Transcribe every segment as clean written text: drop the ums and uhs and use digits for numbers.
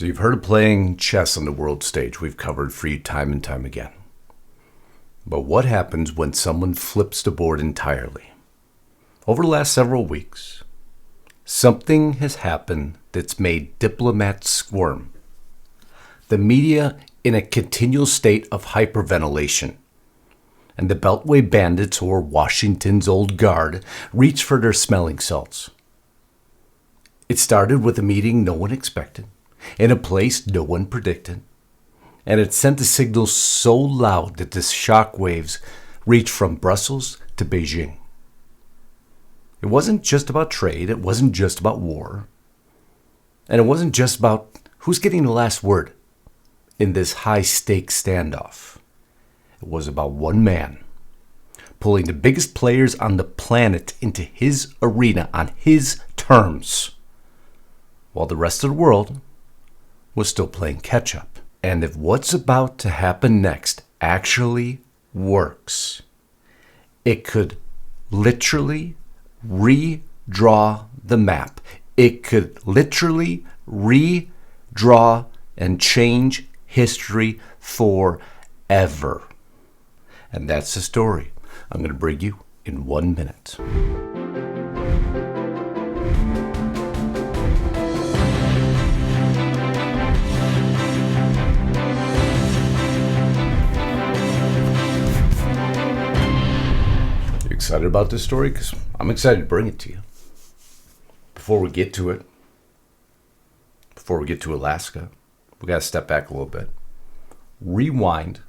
So you've heard of playing chess on the world stage. We've covered for you time and time again. But what happens when someone flips the board entirely? Over the last several weeks, something has happened that's made diplomats squirm. The media in a continual state of hyperventilation. And the Beltway bandits, or Washington's old guard, reach for their smelling salts. It started with a meeting no one expected, in a place no one predicted, and it sent a signal so loud that the shock waves reached from Brussels to Beijing. It wasn't just about trade, it wasn't just about war, and it wasn't just about who's getting the last word in this high-stakes standoff. It was about one man pulling the biggest players on the planet into his arena on his terms, while the rest of the world was still playing catch-up. And if what's about to happen next actually works, it could literally redraw the map. It could literally redraw and change history forever. And that's the story I'm going to bring you in 1 minute. You excited about this story? Because I'm excited to bring it to you. Before we get to it, before we get to Alaska, we got to step back a little bit. Rewind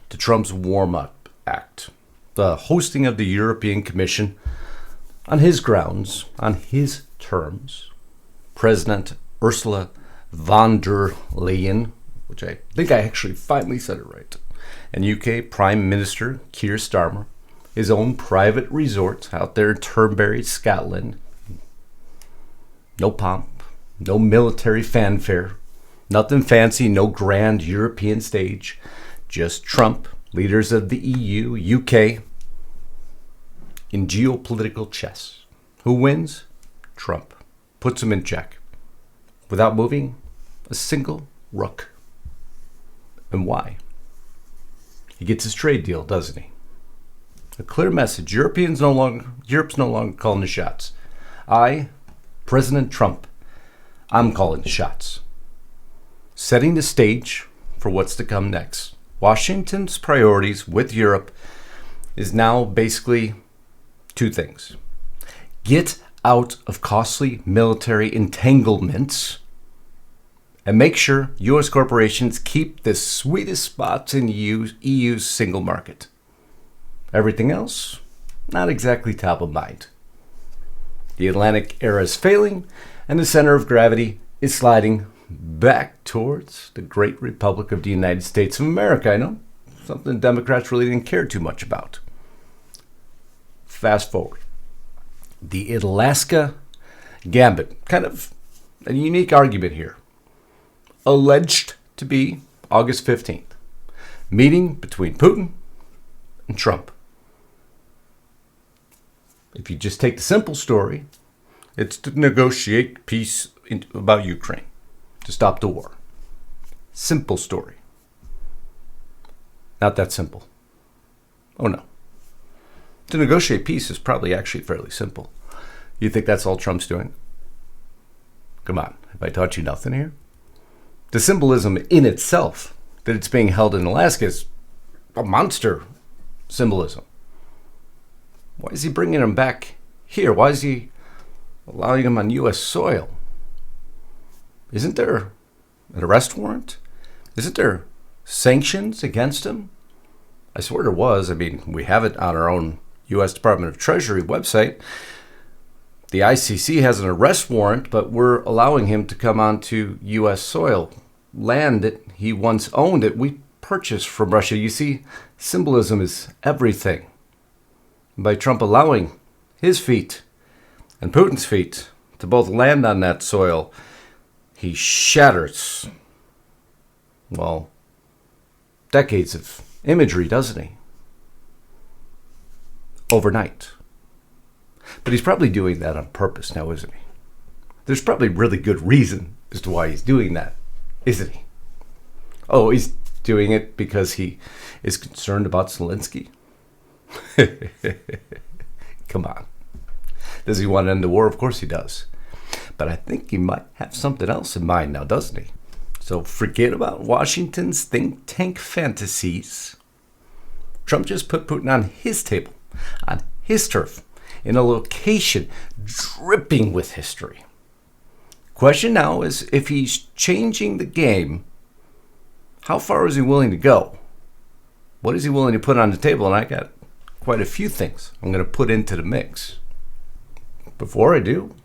to Trump's warm-up act, the hosting of the European Commission on his grounds, on his terms. President Ursula von der Leyen, which I think I actually finally said it right, and UK Prime Minister Keir Starmer, his own private resort out there in Turberry, Scotland. No pomp, no military fanfare, nothing fancy, no grand European stage. Just Trump, leaders of the EU, UK, in geopolitical chess. Who wins? Trump. Puts him in check. Without moving a single rook. And why? He gets his trade deal, doesn't he? A clear message. Europe's no longer calling the shots. I, President Trump, I'm calling the shots. Setting the stage for what's to come next. Washington's priorities with Europe is now basically two things. Get out of costly military entanglements and make sure U.S. corporations keep the sweetest spots in EU's single market. Everything else, not exactly top of mind. The Atlantic era is failing, and the center of gravity is sliding back towards the great Republic of the United States of America. I know, something Democrats really didn't care too much about. Fast forward. The Alaska gambit, kind of a unique argument here. Alleged to be August 15th. Meeting between Putin and Trump. If you just take the simple story, it's to negotiate peace about Ukraine. To stop the war. Simple story. Not that simple. Oh no. To negotiate peace is probably actually fairly simple. You think that's all Trump's doing? Come on, have I taught you nothing here? The symbolism in itself that it's being held in Alaska is a monster symbolism. Why is he bringing him back here? Why is he allowing him on U.S. soil? Isn't there an arrest warrant? Isn't there sanctions against him? I swear there was. I mean, we have it on our own U.S. Department of Treasury website. The ICC has an arrest warrant, but we're allowing him to come onto U.S. soil, land that he once owned, that we purchased from Russia. You see, symbolism is everything. By Trump allowing his feet and Putin's feet to both land on that soil, he shatters, well, decades of imagery, doesn't he? Overnight. But he's probably doing that on purpose now, isn't he? There's probably really good reason as to why he's doing that. isn't he? Oh, he's doing it because he is concerned about Zelensky? Come on. Does he want to end the war? Of course he does. But I think he might have something else in mind now, doesn't he? So forget about Washington's think tank fantasies. Trump just put Putin on his table, on his turf, in a location dripping with history. Question now is, if he's changing the game, how far is he willing to go? What is he willing to put on the table? And I got quite a few things I'm going to put into the mix. Before I do,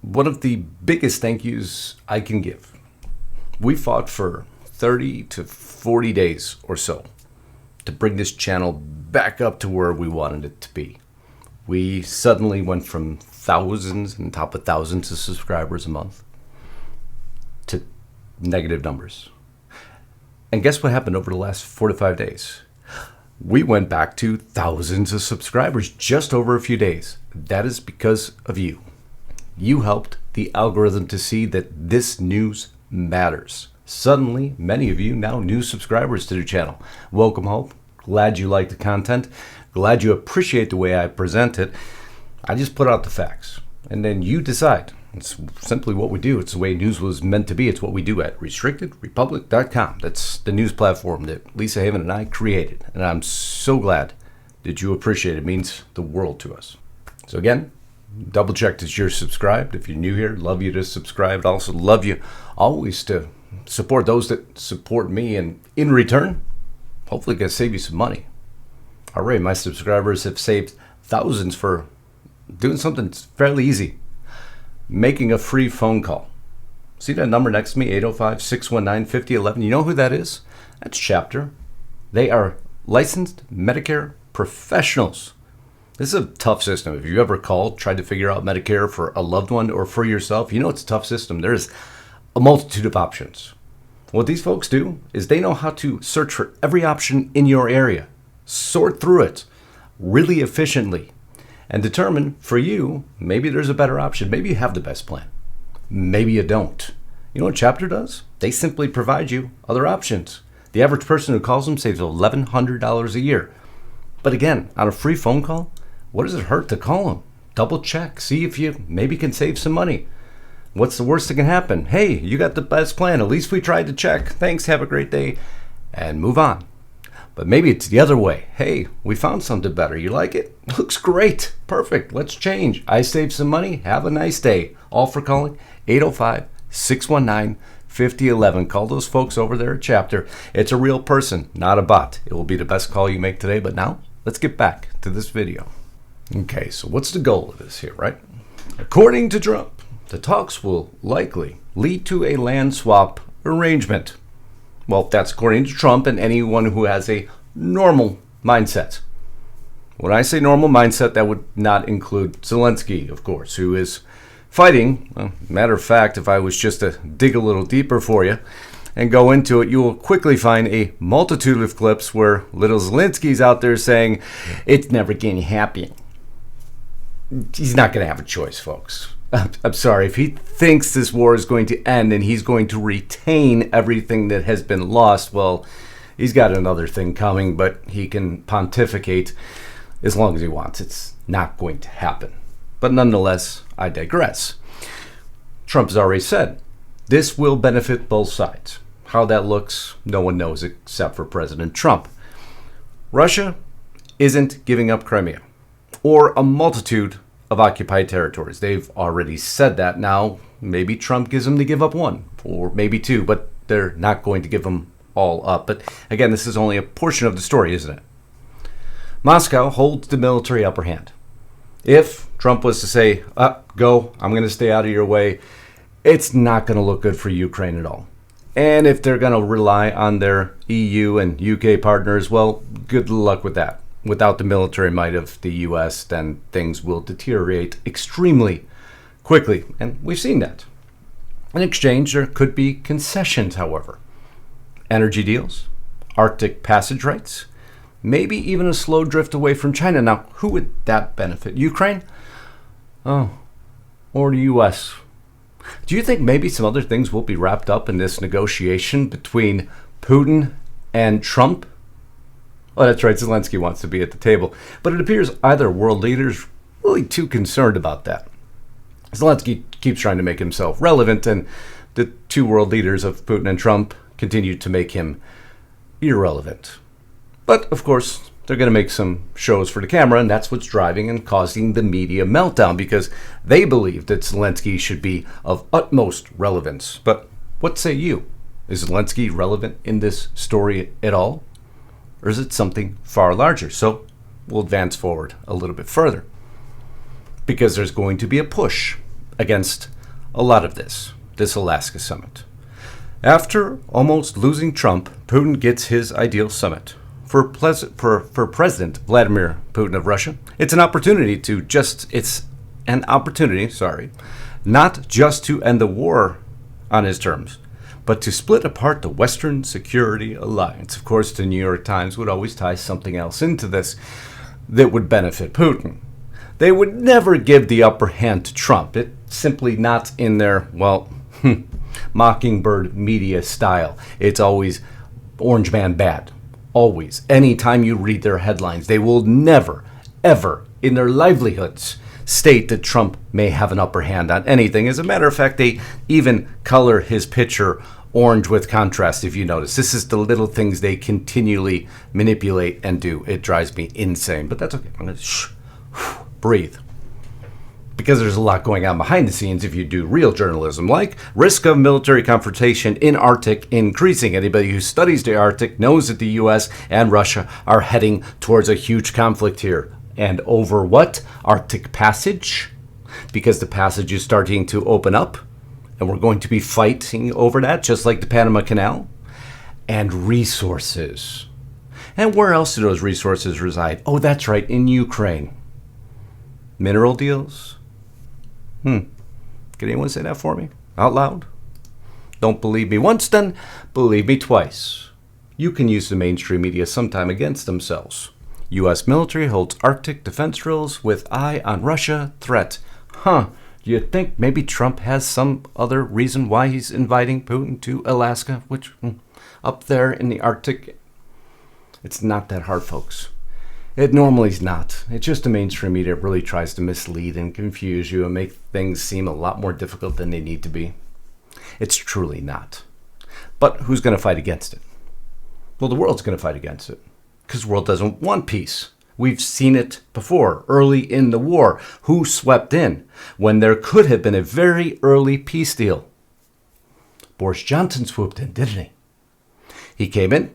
one of the biggest thank yous I can give. We fought for 30 to 40 days or so to bring this channel back up to where we wanted it to be. We suddenly went from thousands and top of thousands of subscribers a month to negative numbers. And guess what happened over the last 4 to 5 days? We went back to thousands of subscribers just over a few days. That is because of you. You helped the algorithm to see that this news matters. Suddenly, many of you now new subscribers to the channel. Welcome home. Glad you like the content. Glad you appreciate the way I present it. I just put out the facts, and then you decide. It's simply what we do. It's the way news was meant to be. It's what we do at restrictedrepublic.com. That's the news platform that Lisa Haven and I created, and I'm so glad that you appreciate it. It means the world to us. So again, double check that you're subscribed. If you're new here, love you to subscribe. I'd also love you always to support those that support me, and in return, hopefully can save you some money. Already, my subscribers have saved thousands for doing something fairly easy. Making a free phone call. See that number next to me, 805-619-5011? You know who that is? That's Chapter. They are licensed Medicare professionals. This is a tough system. If you ever called, tried to figure out Medicare for a loved one or for yourself, you know it's a tough system. There's a multitude of options. What these folks do is they know how to search for every option in your area, sort through it really efficiently, and determine for you, maybe there's a better option. Maybe you have the best plan. Maybe you don't. You know what Chapter does? They simply provide you other options. The average person who calls them saves $1,100 a year. But again, on a free phone call, what does it hurt to call them? Double check, see if you maybe can save some money. What's the worst that can happen? Hey, you got the best plan. At least we tried to check. Thanks, have a great day, and move on. But maybe it's the other way. Hey, we found something better. You like it? Looks great. Perfect. Let's change. I saved some money. Have a nice day. All for calling 805-619-5011. Call those folks over there at Chapter. It's a real person, not a bot. It will be the best call you make today. But now, let's get back to this video. Okay, so what's the goal of this here, right? According to Trump, the talks will likely lead to a land swap arrangement. Well, that's according to Trump and anyone who has a normal mindset. When I say normal mindset, that would not include Zelensky, of course, who is fighting. Well, matter of fact, if I was just to dig a little deeper for you and go into it, you will quickly find a multitude of clips where little Zelensky's out there saying, it's never going to happen. He's not going to have a choice, folks. I'm sorry, if he thinks this war is going to end and he's going to retain everything that has been lost, well, he's got another thing coming, but he can pontificate as long as he wants. It's not going to happen. But nonetheless, I digress. Trump has already said this will benefit both sides. How that looks, no one knows except for President Trump. Russia isn't giving up Crimea or a multitude of occupied territories. They've already said that. Now, maybe Trump gives them to give up one or maybe two, but they're not going to give them all up. But again, this is only a portion of the story, isn't it? Moscow holds the military upper hand. If Trump was to say, go, I'm going to stay out of your way, it's not going to look good for Ukraine at all. And if they're going to rely on their EU and UK partners, well, good luck with that. Without the military might of the US, then things will deteriorate extremely quickly. And we've seen that. In exchange, there could be concessions, however. Energy deals, Arctic passage rights, maybe even a slow drift away from China. Now, who would that benefit? Ukraine? Oh, or the US? Do you think maybe some other things will be wrapped up in this negotiation between Putin and Trump? Oh, that's right, Zelensky wants to be at the table. But it appears either world leaders really too concerned about that. Zelensky keeps trying to make himself relevant, and the two world leaders of Putin and Trump continue to make him irrelevant. But, of course, they're going to make some shows for the camera, and that's what's driving and causing the media meltdown, because they believe that Zelensky should be of utmost relevance. But what say you? Is Zelensky relevant in this story at all? Or is it something far larger? So we'll advance forward a little bit further, because there's going to be a push against a lot of this Alaska summit. After almost losing Trump, Putin gets his ideal summit. For President Vladimir Putin of Russia, it's an opportunity not just to end the war on his terms, but to split apart the Western Security Alliance. Of course, the New York Times would always tie something else into this that would benefit Putin. They would never give the upper hand to Trump. It's simply not in their, mockingbird media style. It's always Orange Man bad. Always. Anytime you read their headlines, they will never, ever, in their livelihoods, state that Trump may have an upper hand on anything. As a matter of fact, they even color his picture orange with contrast, if you notice. This is the little things they continually manipulate and do. It drives me insane, but that's okay. I'm going to breathe. Because there's a lot going on behind the scenes if you do real journalism, like risk of military confrontation in Arctic increasing. Anybody who studies the Arctic knows that the US and Russia are heading towards a huge conflict here. And over what? Arctic Passage? Because the passage is starting to open up, and we're going to be fighting over that, just like the Panama Canal. And resources. And where else do those resources reside? Oh, that's right, in Ukraine. Mineral deals? Can anyone say that for me? Out loud? Don't believe me once, then believe me twice. You can use the mainstream media sometime against themselves. U.S. military holds Arctic defense drills with eye on Russia threat. Do you think maybe Trump has some other reason why he's inviting Putin to Alaska, which up there in the Arctic? It's not that hard, folks. It normally is not. It's just the mainstream media really tries to mislead and confuse you and make things seem a lot more difficult than they need to be. It's truly not. But who's going to fight against it? Well, the world's going to fight against it, because the world doesn't want peace. We've seen it before, early in the war. Who swept in when there could have been a very early peace deal? Boris Johnson swooped in, didn't he? He came in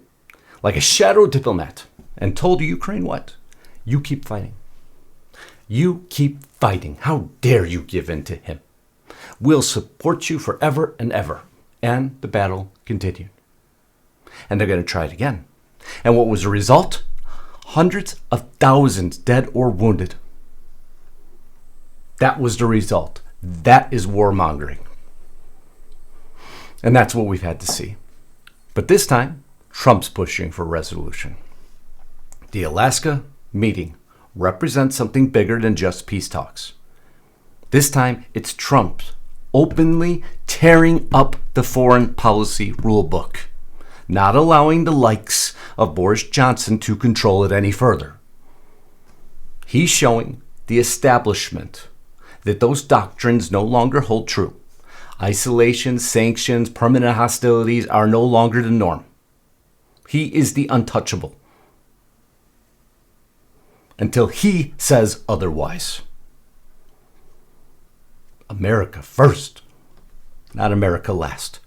like a shadow diplomat and told Ukraine what? You keep fighting. You keep fighting. How dare you give in to him? We'll support you forever and ever. And the battle continued. And they're going to try it again. And what was the result? Hundreds of thousands dead or wounded. That was the result. That is warmongering. And that's what we've had to see. But this time, Trump's pushing for resolution. The Alaska meeting represents something bigger than just peace talks. This time, it's Trump openly tearing up the foreign policy rulebook, not allowing the likes of Boris Johnson to control it any further. He's showing the establishment that those doctrines no longer hold true. Isolation, sanctions, permanent hostilities are no longer the norm. He is the untouchable, until he says otherwise. America first, not America last.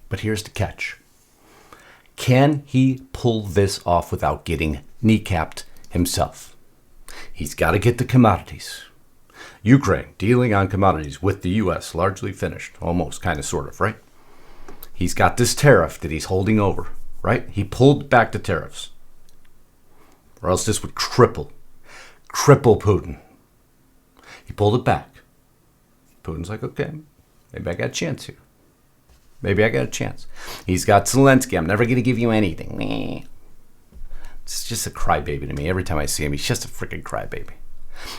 But here's the catch. Can he pull this off without getting kneecapped himself? He's got to get the commodities. Ukraine dealing on commodities with the U.S. largely finished, almost, kind of, sort of, right? He's got this tariff that he's holding over, right? He pulled back the tariffs, or else this would cripple Putin. He pulled it back. Putin's like, okay, maybe I got a chance here. Maybe I got a chance. He's got Zelensky. I'm never going to give you anything. It's just a crybaby to me. Every time I see him, he's just a freaking crybaby.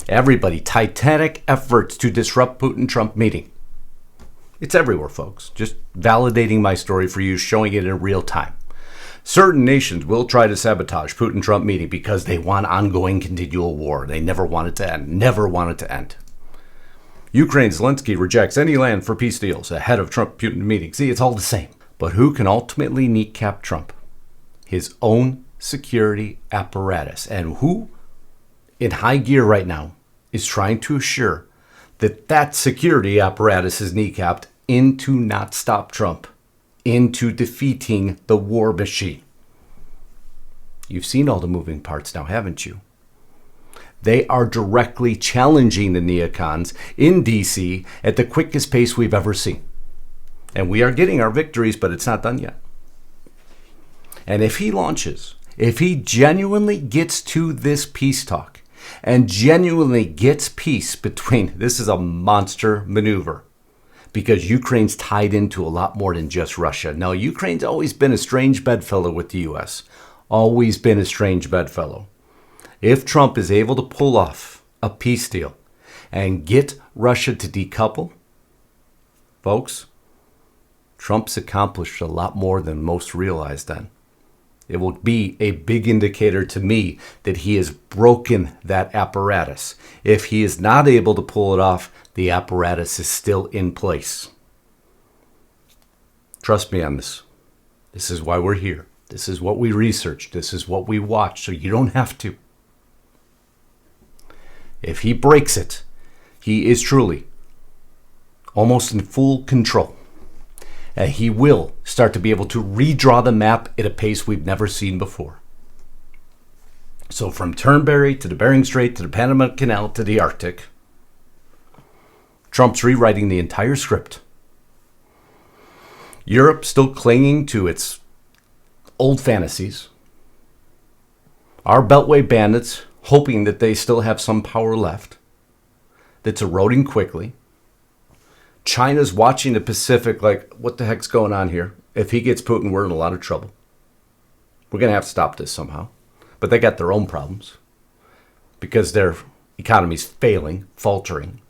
Everybody, titanic efforts to disrupt Putin-Trump meeting. It's everywhere, folks. Just validating my story for you, showing it in real time. Certain nations will try to sabotage Putin-Trump meeting because they want ongoing continual war. They never want it to end. Never want it to end. Ukraine, Zelensky rejects any land for peace deals ahead of Trump-Putin meeting. See, it's all the same. But who can ultimately kneecap Trump? His own security apparatus. And who, in high gear right now, is trying to assure that that security apparatus is kneecapped into not stop Trump, into defeating the war machine. You've seen all the moving parts now, haven't you? They are directly challenging the neocons in D.C. at the quickest pace we've ever seen. And we are getting our victories, but it's not done yet. And if he genuinely gets to this peace talk and genuinely gets peace between, this is a monster maneuver because Ukraine's tied into a lot more than just Russia. Now, Ukraine's always been a strange bedfellow with the U.S., always been a strange bedfellow. If Trump is able to pull off a peace deal and get Russia to decouple, folks, Trump's accomplished a lot more than most realize then. It will be a big indicator to me that he has broken that apparatus. If he is not able to pull it off, the apparatus is still in place. Trust me on this. This is why we're here. This is what we research. This is what we watch, so you don't have to. If he breaks it, he is truly almost in full control. And he will start to be able to redraw the map at a pace we've never seen before. So from Turberry to the Bering Strait to the Panama Canal to the Arctic, Trump's rewriting the entire script. Europe still clinging to its old fantasies. Our Beltway bandits hoping that they still have some power left that's eroding quickly. China's watching the Pacific like, what the heck's going on here? If he gets Putin, we're in a lot of trouble. We're going to have to stop this somehow. But they got their own problems because their economy's failing, faltering.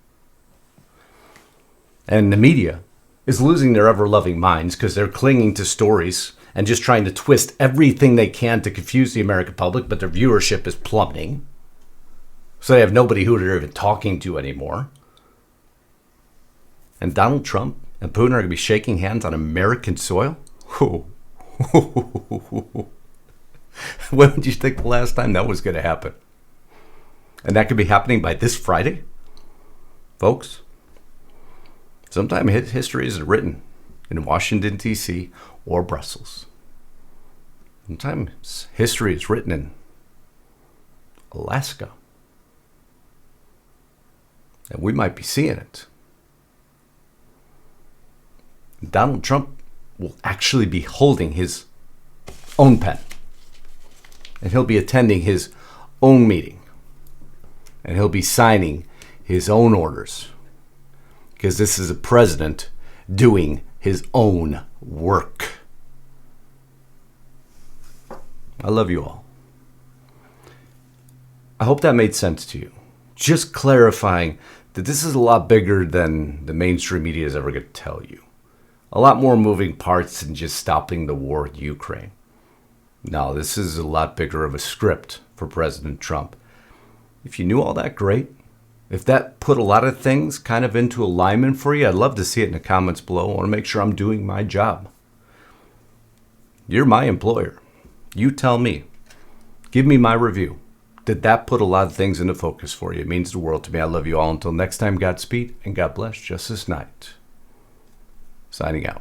And the media is losing their ever-loving minds because they're clinging to stories and just trying to twist everything they can to confuse the American public, but their viewership is plummeting. So they have nobody who they're even talking to anymore. And Donald Trump and Putin are going to be shaking hands on American soil? When did you think the last time that was going to happen? And that could be happening by this Friday? Folks, sometimes history isn't written in Washington, D.C. or Brussels. Sometimes history is written in Alaska. And we might be seeing it. Donald Trump will actually be holding his own pen. And he'll be attending his own meeting. And he'll be signing his own orders. Because this is a president doing his own work. I love you all. I hope that made sense to you. Just clarifying that this is a lot bigger than the mainstream media is ever going to tell you. A lot more moving parts than just stopping the war in Ukraine. No, this is a lot bigger of a script for President Trump. If you knew all that, great. If that put a lot of things kind of into alignment for you, I'd love to see it in the comments below. I want to make sure I'm doing my job. You're my employer. You tell me. Give me my review. Did that put a lot of things into focus for you? It means the world to me. I love you all. Until next time, Godspeed and God bless. Justice Night. Signing out.